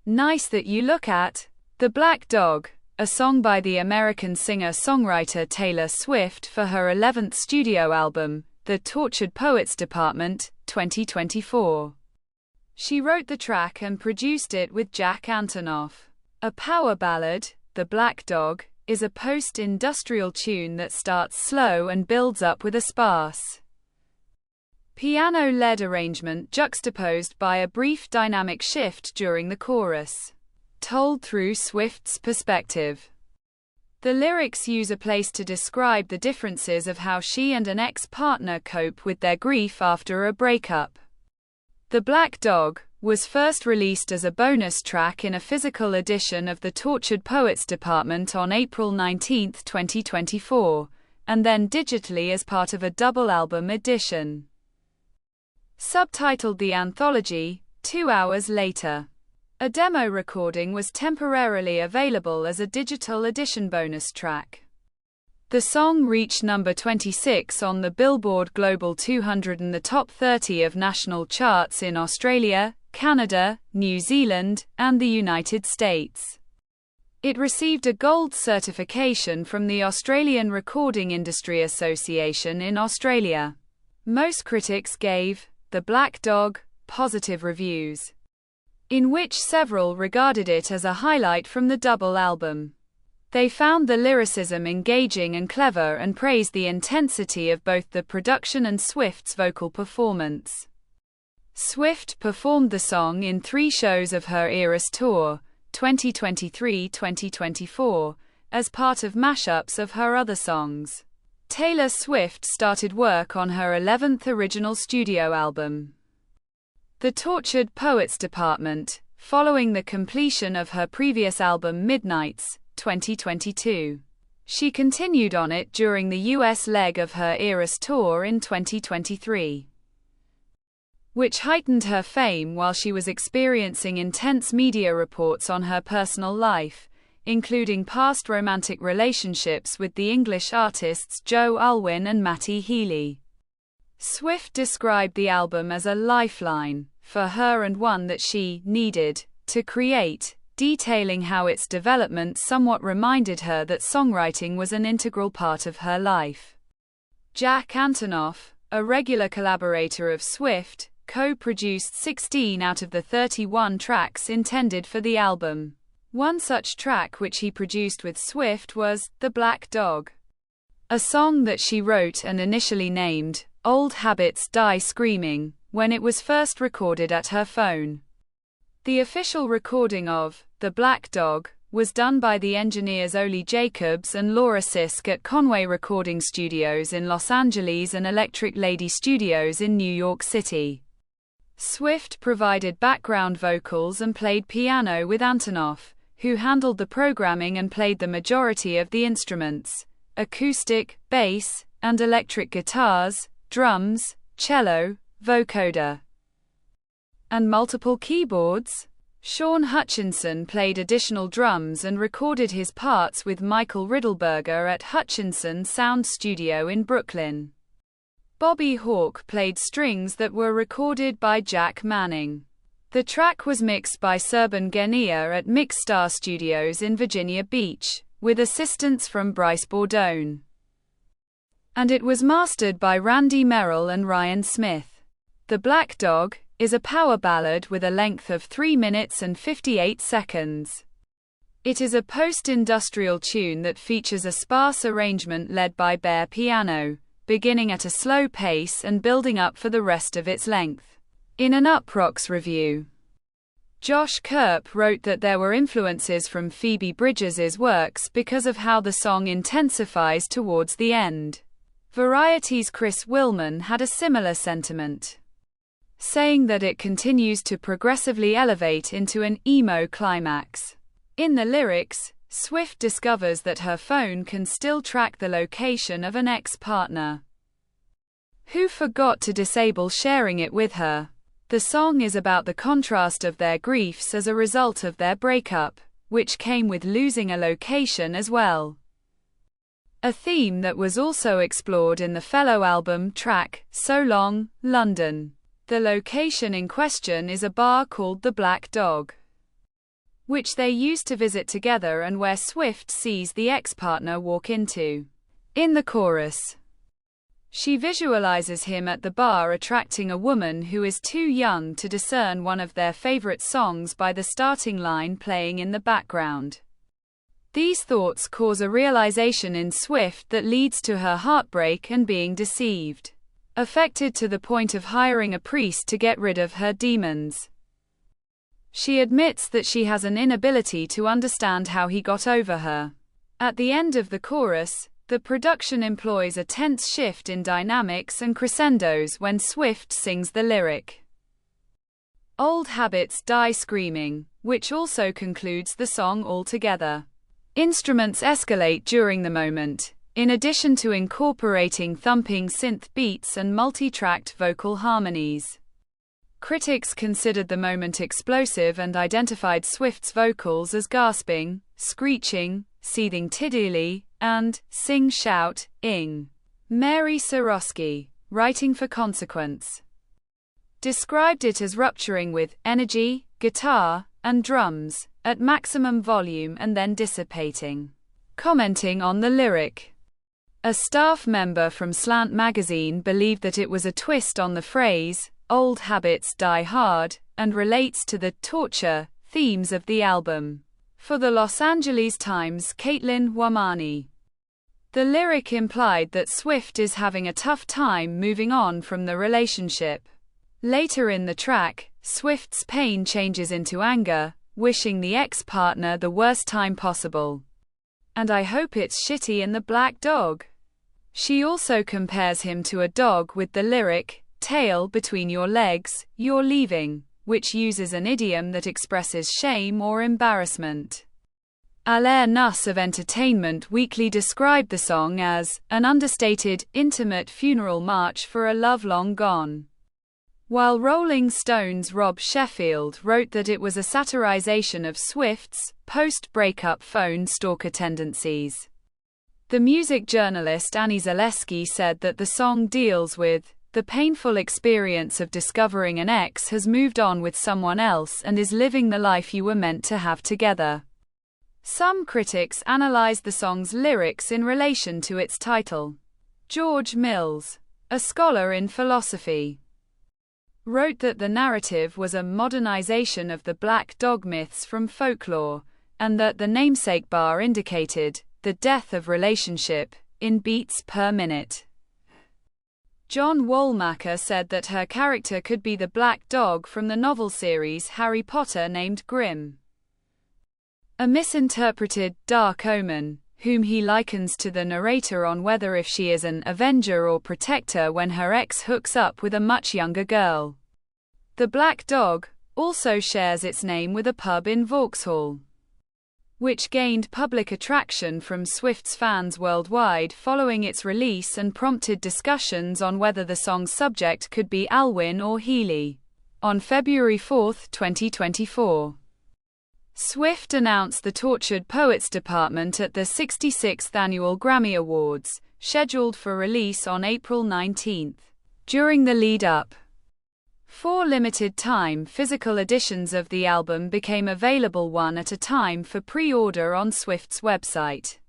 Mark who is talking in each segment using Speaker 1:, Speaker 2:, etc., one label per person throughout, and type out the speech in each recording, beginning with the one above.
Speaker 1: Nice That You Look At. The Black Dog, a song by the American singer-songwriter Taylor Swift for her 11th studio album, The Tortured Poets Department, 2024. She wrote the track and produced it with Jack Antonoff. A power ballad, The Black Dog, is a post-industrial tune that starts slow and builds up with a sparse piano-led arrangement juxtaposed by a brief dynamic shift during the chorus, told through Swift's perspective. The lyrics use a place to describe the differences of how she and an ex-partner cope with their grief after a breakup. The Black Dog was first released as a bonus track in a physical edition of the Tortured Poets Department on April 19, 2024, and then digitally as part of a double album edition, subtitled The Anthology, 2 hours later. A demo recording was temporarily available as a digital edition bonus track. The song reached number 26 on the Billboard Global 200 and the top 30 of national charts in Australia, Canada, New Zealand, and the United States. It received a gold certification from the Australian Recording Industry Association in Australia. Most critics gave The Black Dog positive reviews, in which several regarded it as a highlight from the double album. They found the lyricism engaging and clever and praised the intensity of both the production and Swift's vocal performance. Swift performed the song in 3 shows of her Eras Tour, 2023-2024, as part of mashups of her other songs. Taylor Swift started work on her 11th original studio album, The Tortured Poets Department, following the completion of her previous album Midnights, 2022. She continued on it during the US leg of her Eras Tour in 2023, which heightened her fame while she was experiencing intense media reports on her personal life, including past romantic relationships with the English artists Joe Alwyn and Matty Healy. Swift described the album as a lifeline for her and one that she needed to create, detailing how its development somewhat reminded her that songwriting was an integral part of her life. Jack Antonoff, a regular collaborator of Swift, co-produced 16 out of the 31 tracks intended for the album. One such track which he produced with Swift was The Black Dog, a song that she wrote and initially named Old Habits Die Screaming when it was first recorded at her phone. The official recording of The Black Dog was done by the engineers Oli Jacobs and Laura Sisk at Conway Recording Studios in Los Angeles and Electric Lady Studios in New York City. Swift provided background vocals and played piano with Antonoff, who handled the programming and played the majority of the instruments: acoustic, bass, and electric guitars, drums, cello, vocoder, and multiple keyboards. Sean Hutchinson played additional drums and recorded his parts with Michael Riddleberger at Hutchinson Sound Studio in Brooklyn. Bobby Hawke played strings that were recorded by Jack Manning. The track was mixed by Serban Genia at Mixstar Studios in Virginia Beach, with assistance from Bryce Bordone, and it was mastered by Randy Merrill and Ryan Smith. The Black Dog is a power ballad with a length of 3 minutes and 58 seconds. It is a post-industrial tune that features a sparse arrangement led by bare piano, beginning at a slow pace and building up for the rest of its length. In an Uproxx review, Josh Kerp wrote that there were influences from Phoebe Bridgers' works because of how the song intensifies towards the end. Variety's Chris Willman had a similar sentiment, saying that it continues to progressively elevate into an emo climax. In the lyrics, Swift discovers that her phone can still track the location of an ex-partner who forgot to disable sharing it with her. The song is about the contrast of their griefs as a result of their breakup, which came with losing a location as well, a theme that was also explored in the fellow album track, So Long, London. The location in question is a bar called The Black Dog. which they used to visit together and where Swift sees the ex-partner walk into. In the chorus, she visualizes him at the bar attracting a woman who is too young to discern one of their favorite songs by the starting line playing in the background. These thoughts cause a realization in Swift that leads to her heartbreak and being deceived, affected to the point of hiring a priest to get rid of her demons. She admits that she has an inability to understand how he got over her. At the end of the chorus, the production employs a tense shift in dynamics and crescendos when Swift sings the lyric, "Old habits die screaming," which also concludes the song altogether. Instruments escalate during the moment, in addition to incorporating thumping synth beats and multi-tracked vocal harmonies. Critics considered the moment explosive and identified Swift's vocals as gasping, screeching, seething tidily, and sing-shout-ing. Mary Sorosky, writing for Consequence, described it as rupturing with energy, guitar, and drums at maximum volume and then dissipating. Commenting on the lyric, a staff member from Slant magazine believed that it was a twist on the phrase, "Old habits die hard," and relates to the torture themes of the album. For the Los Angeles Times, Caitlin Wamani, the lyric implied that Swift is having a tough time moving on from the relationship. Later in the track, Swift's pain changes into anger, wishing the ex-partner the worst time possible. "And I hope it's shitty in the black dog." She also compares him to a dog with the lyric, "Tail between your legs, you're leaving," which uses an idiom that expresses shame or embarrassment. Alair Nuss of Entertainment Weekly described the song as an understated, intimate funeral march for a love long gone, while Rolling Stone's Rob Sheffield wrote that it was a satirization of Swift's post-breakup phone stalker tendencies. The music journalist Annie Zaleski said that the song deals with the painful experience of discovering an ex has moved on with someone else and is living the life you were meant to have together. Some critics analyzed the song's lyrics in relation to its title. George Mills, a scholar in philosophy, wrote that the narrative was a modernization of the black dog myths from folklore, and that the namesake bar indicated the death of relationship in beats per minute. John Woolmacher said that her character could be the black dog from the novel series Harry Potter named Grimm, a misinterpreted dark omen, whom he likens to the narrator on whether if she is an avenger or protector when her ex hooks up with a much younger girl. The black dog also shares its name with a pub in Vauxhall, which gained public attraction from Swift's fans worldwide following its release and prompted discussions on whether the song's subject could be Alwyn or Healy. On February 4, 2024, Swift announced the Tortured Poets Department at the 66th Annual Grammy Awards, scheduled for release on April 19. During the lead-up, 4 limited-time physical editions of the album became available one at a time for pre-order on Swift's website,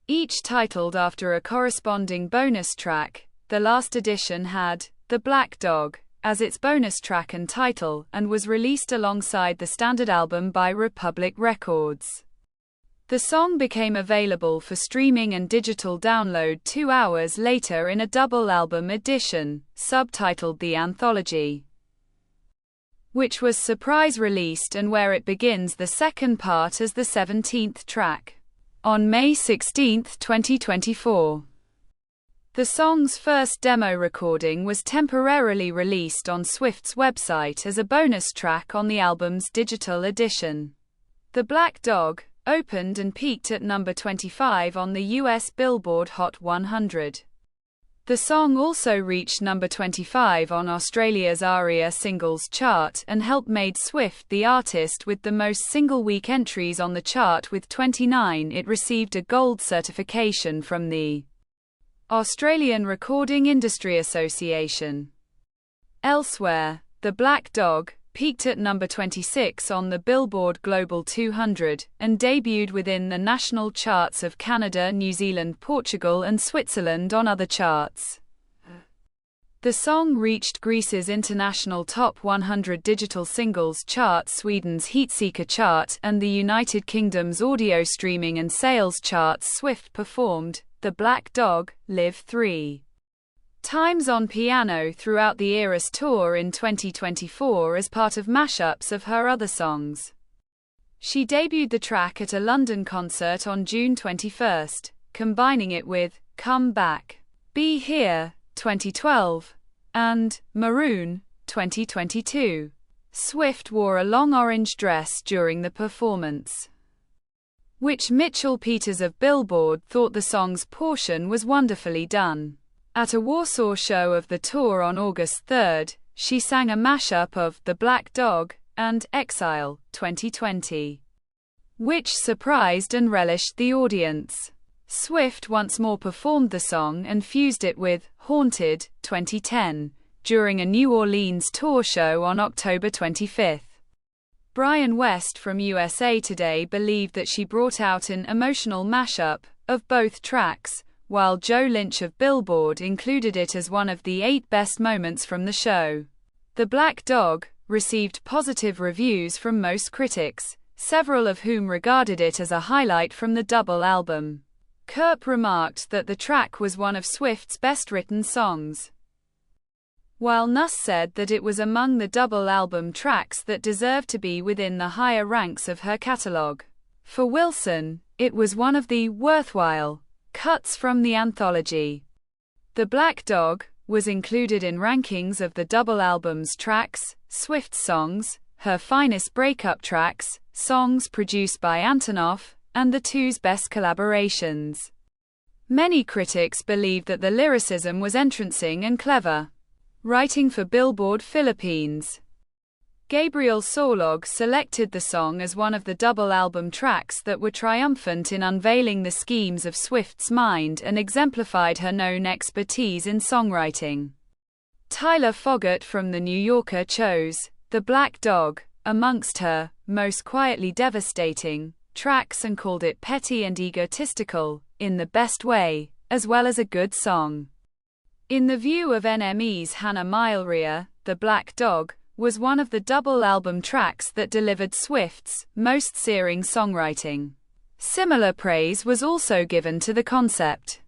Speaker 1: each titled after a corresponding bonus track. The last edition had "The Black Dog" as its bonus track and title, and was released alongside the standard album by Republic Records. The song became available for streaming and digital download 2 hours later in a double album edition, subtitled The Anthology, which was surprise released and where it begins the second part as the 17th track. On May 16, 2024, the song's first demo recording was temporarily released on Swift's website as a bonus track on the album's digital edition. The Black Dog opened and peaked at number 25 on the US Billboard Hot 100. The song also reached number 25 on Australia's ARIA Singles Chart and helped made Swift the artist with the most single-week entries on the chart with 29. It received a gold certification from the Australian Recording Industry Association. Elsewhere, The Black Dog peaked at number 26 on the Billboard Global 200, and debuted within the national charts of Canada, New Zealand, Portugal, and Switzerland on other charts. The song reached Greece's international top 100 digital singles chart, Sweden's Heatseeker chart, and the United Kingdom's audio streaming and sales charts. Swift performed The Black Dog live 3 times on piano throughout the Eras Tour in 2024 as part of mashups of her other songs. She debuted the track at a London concert on June 21, combining it with Come Back, Be Here, 2012, and Maroon, 2022. Swift wore a long orange dress during the performance, which Mitchell Peters of Billboard thought the song's portion was wonderfully done. At a Warsaw show of the tour on August 3, she sang a mashup of The Black Dog and Exile, 2020, which surprised and relished the audience. Swift once more performed the song and fused it with Haunted, 2010, during a New Orleans tour show on October 25. Brian West from USA Today believed that she brought out an emotional mashup of both tracks, while Joe Lynch of Billboard included it as one of the 8 best moments from the show. The Black Dog received positive reviews from most critics, several of whom regarded it as a highlight from the double album. Kurp remarked that the track was one of Swift's best-written songs, while Nuss said that it was among the double album tracks that deserved to be within the higher ranks of her catalog. For Wilson, it was one of the worthwhile cuts from the anthology. The Black Dog was included in rankings of the double album's tracks, Swift's songs, her finest breakup tracks, songs produced by Antonoff, and the two's best collaborations. Many critics believed that the lyricism was entrancing and clever. Writing for Billboard Philippines, Gabriel Solog selected the song as one of the double album tracks that were triumphant in unveiling the schemes of Swift's mind and exemplified her known expertise in songwriting. Tyler Foggett from The New Yorker chose The Black Dog amongst her most quietly devastating tracks and called it petty and egotistical, in the best way, as well as a good song. In the view of NME's Hannah Mylrea, The Black Dog was one of the double album tracks that delivered Swift's most searing songwriting. Similar praise was also given to the concept.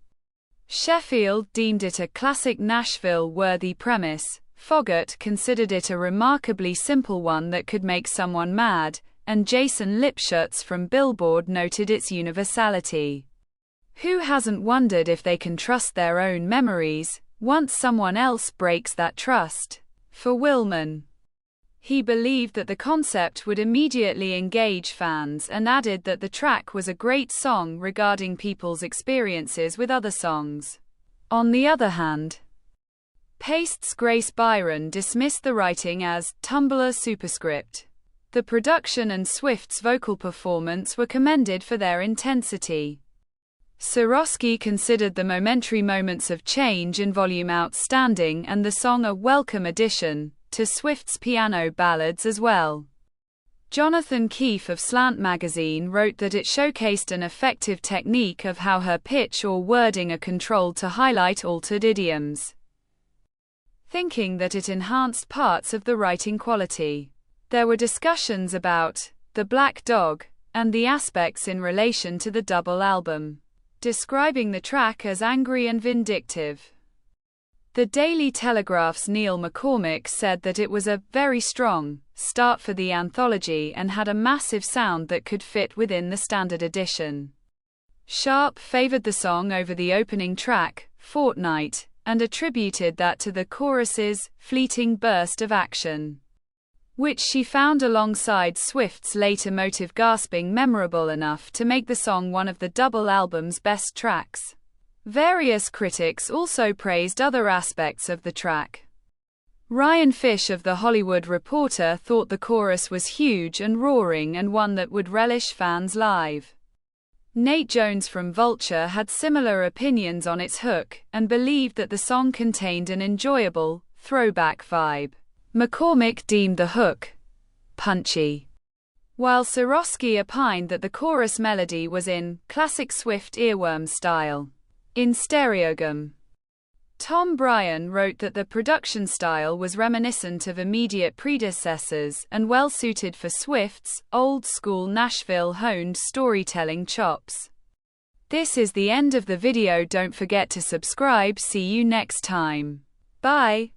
Speaker 1: Sheffield deemed it a classic Nashville-worthy premise, Foggett considered it a remarkably simple one that could make someone mad, and Jason Lipschutz from Billboard noted its universality. Who hasn't wondered if they can trust their own memories once someone else breaks that trust? For Willman, he believed that the concept would immediately engage fans and added that the track was a great song regarding people's experiences with other songs. On the other hand, Paste's Grace Byron dismissed the writing as Tumblr superscript. The production and Swift's vocal performance were commended for their intensity. Soroski considered the momentary moments of change and volume outstanding and the song a welcome addition to Swift's piano ballads as well. Jonathan Keefe of Slant magazine wrote that it showcased an effective technique of how her pitch or wording are controlled to highlight altered idioms, thinking that it enhanced parts of the writing quality. There were discussions about The Black Dog and the aspects in relation to the double album, describing the track as angry and vindictive. The Daily Telegraph's Neil McCormick said that it was a very strong start for the anthology and had a massive sound that could fit within the standard edition. Sharp favored the song over the opening track, Fortnight, and attributed that to the chorus's fleeting burst of action, which she found alongside Swift's late emotive gasping memorable enough to make the song one of the double album's best tracks. Various critics also praised other aspects of the track. Ryan Fish of The Hollywood Reporter thought the chorus was huge and roaring and one that would relish fans live. Nate Jones from Vulture had similar opinions on its hook, and believed that the song contained an enjoyable, throwback vibe. McCormick deemed the hook punchy, while Soroski opined that the chorus melody was in classic Swift earworm style. In Stereogum, Tom Bryan wrote that the production style was reminiscent of immediate predecessors and well suited for Swift's old-school Nashville-honed storytelling chops. This is the end of the video. Don't forget to subscribe. See you next time. Bye.